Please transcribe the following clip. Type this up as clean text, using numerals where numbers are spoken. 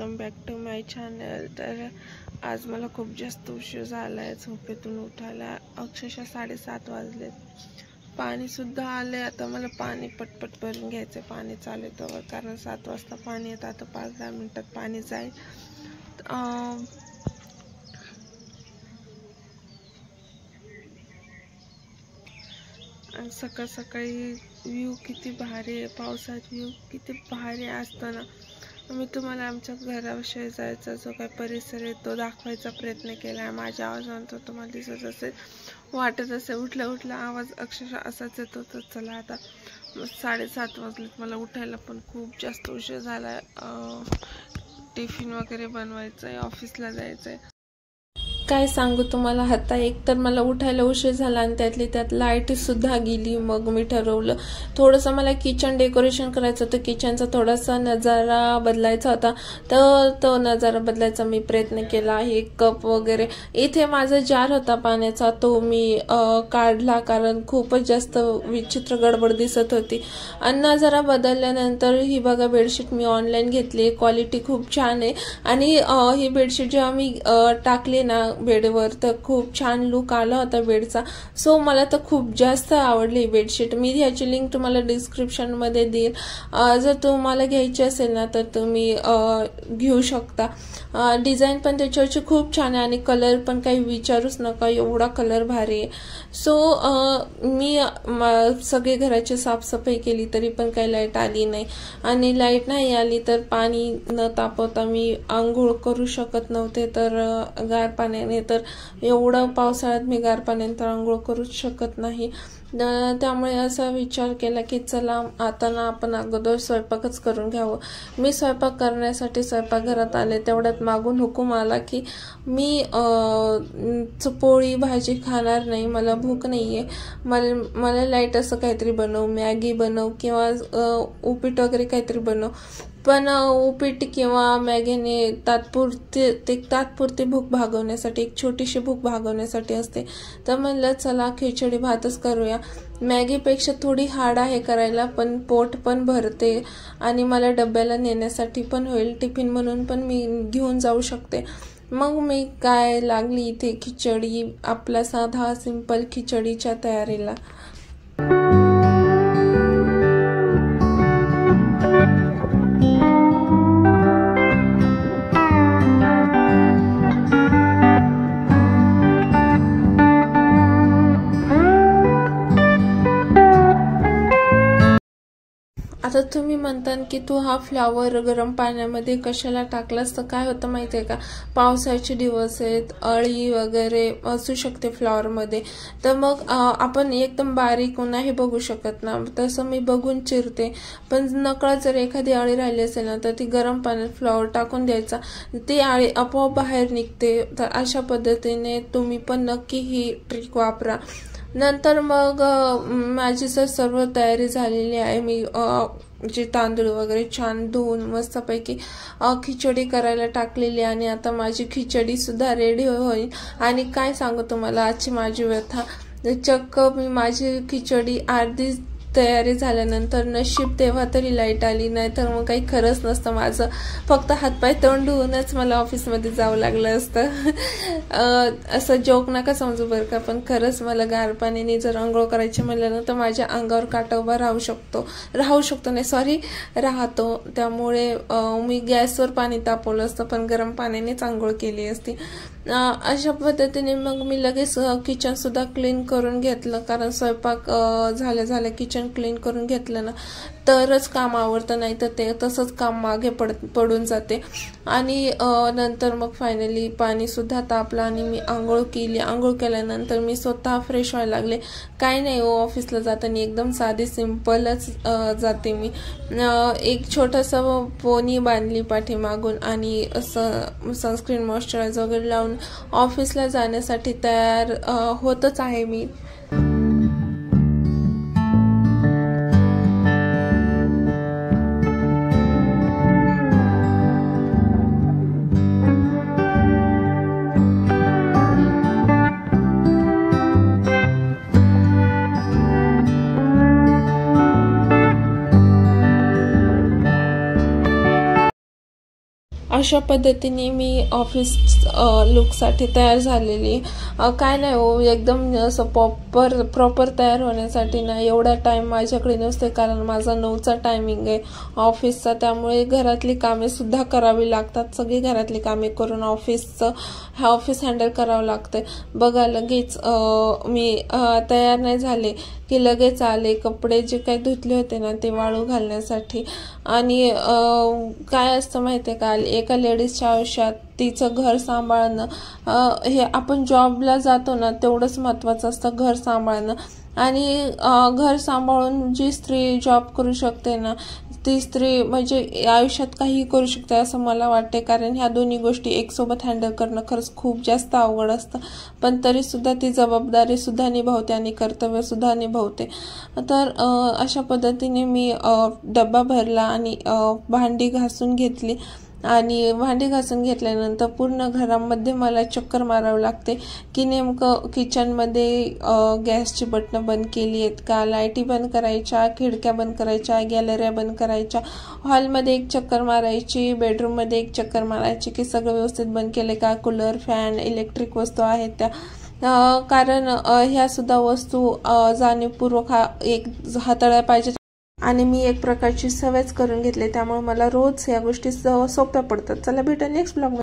Welcome back to my channel. तर आज मला खूप जास्त उशीर झाला आहे झोपेतून उठायला। अक्षरशः 7:30 वाजलेत। पाणीसुद्धा आले। आता मला पाणी पटपट भरून घ्यायचं। पाणी चालू आहे कारण 7 वाजता पाणी येतं। आता 5-10 मिनिटात पाणी जाईल। सकाळ सकाळी व्ह्यू किती भारी आहे, पावसाचा व्ह्यू किती भारी असतो ना। मी तुम्हाला आमच्या घराविषयी जायचा जो काही परिसर आहे तो दाखवायचा प्रयत्न केला आहे। माझ्या आवाजानंतर तुम्हाला दिसत असेल, वाटत असेल उठल्या उठल्या आवाज अक्षरशः असाच येतो। तर चला आता 7:30 वाजलेत। मला उठायला पण खूप जास्त उशीर झाला आहे। टिफिन वगैरे बनवायचं आहे, ऑफिसला जायचं आहे। काय सांगू तुम्हाला, आता एक तर मला उठायला उशीर झाला आणि त्यातली त्यात लाईट सुद्धा गेली। मग मी ठरवलं थोडंसं मला किचन डेकोरेशन करायचं होतं, किचनचा थोडासा नजारा बदलायचा होता। तर तो नजारा बदलायचा मी प्रयत्न केला। हे कप वगैरे, इथे माझा जार होता पाण्याचा तो मी काढला कारण खूपच जास्त विचित्र गडबड दिसत होती। आणि नजारा बदलल्यानंतर ही बघा बेडशीट मी ऑनलाईन घेतली, क्वालिटी खूप छान आहे। आणि ही बेडशीट जेव्हा मी टाकली ना बेडवर तर खूप छान लुक आला होता बेडचा। सो मला तर खूप जास्त आवडली बेडशीट। मी ह्याची लिंक तुम्हाला डिस्क्रिप्शन मध्ये देईल। जर तुम्हाला घ्यायची असेल ना तर तुम्ही घेऊ शकता। डिझाईन पण त्याच्यावरची खूप छान आहे आणि कलर पण काही विचारूच नका, एवढा कलर भारी आहे। सो मी सगळे घराची साफसफाई केली तरी पण काही लाईट आली नाही। आणि लाईट नाही आली तर पाणी न तापवता मी आंघोळ करू शकत नव्हते। तर गार पाण्याने, तर एवढं पावसाळ्यात मी गार पाण्याने तर आंघोळ करूच शकत नाही। त्यामुळे असा विचार केला की चला आता ना आपण अगोदर स्वयंपाकच करून घ्यावं। मी स्वयंपाक करण्यासाठी स्वयंपाकघरात आले, तेवढ्यात मागून हुकूम आला की मी पोळी भाजी खाणार नाही, मला भूक नाहीये। मला लाईट असं काहीतरी बनव, मॅगी बनव किंवा उपीट वगैरे काहीतरी बनव। पण उपीट किंवा मॅगीने तात्पुरती भूक भागवण्यासाठी, एक छोटीशी भूक भागवण्यासाठी असते। तर म्हणलं चला खिचडी भातच करूया। मॅगीपेक्षा थोडी हार्ड आहे करायला, पण पोट पण भरते आणि मला डब्याला नेण्यासाठी पण होईल, टिफिन म्हणून पण मी घेऊन जाऊ शकते। मग मी काय लागली इथे खिचडी, आपला साधा सिंपल खिचडीच्या तयारीला। आता तुम्ही म्हणता की तू हा फ्लावर गरम पाण्यामध्ये कशाला टाकलास, तर काय होतं माहितीये का, पावसाचे दिवस आहेत, अळी वगैरे असू शकते फ्लावर मध्ये। तर मग आपण एकदम बारीक नाही बघू शकत ना, तसं मी बघून चिरते। पण नकळत जर एखादी अळी राहिली असेल ना तर ती गरम पाण्यात फ्लावर टाकून द्यायचा, ती अळी आपोआप बाहेर निघते। तर अशा पद्धतीने तुम्ही पण नक्की ही ट्रिक वापरा। नंतर मग माझी सर्व तयारी झालेली आहे। मी जे तांदूळ वगैरे छान धुवून मस्तपैकी खिचडी करायला टाकलेली आणि आता माझी खिचडी सुद्धा रेडी होईल। आणि काय सांगू तुम्हाला आजची माझी व्यथा, चक्क मी माझी खिचडी अर्धी तयारी झाल्यानंतर नशीब तेव्हा तरी लाईट आली, नाही तर मग काही खरंच नसतं माझं। फक्त हातपाय तोंड धुवूनच मला ऑफिसमध्ये जावं लागलं असतं। असं जोक नका समजू बरं का, पण खरंच मला गार पाण्याने जर आंघोळ करायची म्हणलं ना तर माझ्या अंगावर काटा उभा राहतो। त्यामुळे मी गॅसवर पाणी तापवलं असतं पण गरम पाण्यानेच आंघोळ केली असती। अशा पद्धतीने मग मी लगेच किचन सुद्धा क्लीन करून घेतलं, कारण स्वयंपाक झाल्या किचन क्लीन करून घेतलं ना तरच काम आवरतं, नाही तर ते तसंच काम मागे पडून जाते। आणि नंतर मग फायनली पाणी सुद्धा तापलं आणि मी आंघोळ केली। आंघोळ केल्यानंतर मी स्वतः फ्रेश व्हायला लागले। काय नाही हो, ऑफिसला जाताना एकदम साधी सिंपलच जाते मी। एक छोटासा पोनी बांधली पाठीमागून आणि सनस्क्रीन मॉइश्चरायझर वगैरे लावून ऑफिसला जाण्यासाठी तयार होतच आहे मी। अशा पद्धतीने मी ऑफिस लुकसाठी तयार झालेली. काय नाही हो, एकदम असं प्रॉपर तयार होण्यासाठी ना एवढा टाईम माझ्याकडे नसते, कारण माझा 9चा टायमिंग आहे ऑफिसचा. त्यामुळे घरातली कामे सुद्धा करावी लागतात. सगळी घरातली कामे करून ऑफिस हँडल करावं लागते. बघा, लगेच मी तयार नाही झाले की लगेच आले. कपडे जे काही धुतले होते ना ते वाळू घालण्यासाठी. आणि काय असतं माहिती आहे का, एका लेडीजच्या आयुष्यात तिचं घर सांभाळणं, हे आपण जॉबला जातो ना तेवढंच महत्त्वाचं असतं, घर सांभाळणं. आणि घर सांभाळून जी स्त्री जॉब करू शकते ना ती स्त्री म्हणजे आयुष्यात काही करू शकते असं मला वाटते. कारण ह्या दोन्ही गोष्टी एकसोबत हँडल करणं खरंच खूप जास्त अवघड असतं. पण तरीसुद्धा ती जबाबदारीसुद्धा निभावते आणि कर्तव्यसुद्धा निभावते. तर अशा पद्धतीने मी डब्बा भरला आणि भांडी घासून घेतली. आणि भांडी घासून घेतल्यानंतर पूर्ण घरामध्ये मला चक्कर मारावं लागते की नेमकं किचनमध्ये गॅसची बटणं बंद केली आहेत का, लाईटी बंद करायच्या, खिडक्या बंद करायच्या, गॅलऱ्या बंद करायच्या, हॉलमध्ये एक चक्कर मारायची, बेडरूममध्ये एक चक्कर मारायची की सगळं व्यवस्थित बंद केले का, कूलर, फॅन, इलेक्ट्रिक वस्तू आहेत त्या. कारण ह्या सुद्धा वस्तू जाणीवपूर्वक हाताळल्या पाहिजेत. आणि मी एक प्रकारची सवयच करून घेतली, त्यामुळे मला रोज या गोष्टी सोप्या पडतात. चला भेटूया नेक्स्ट ब्लॉग.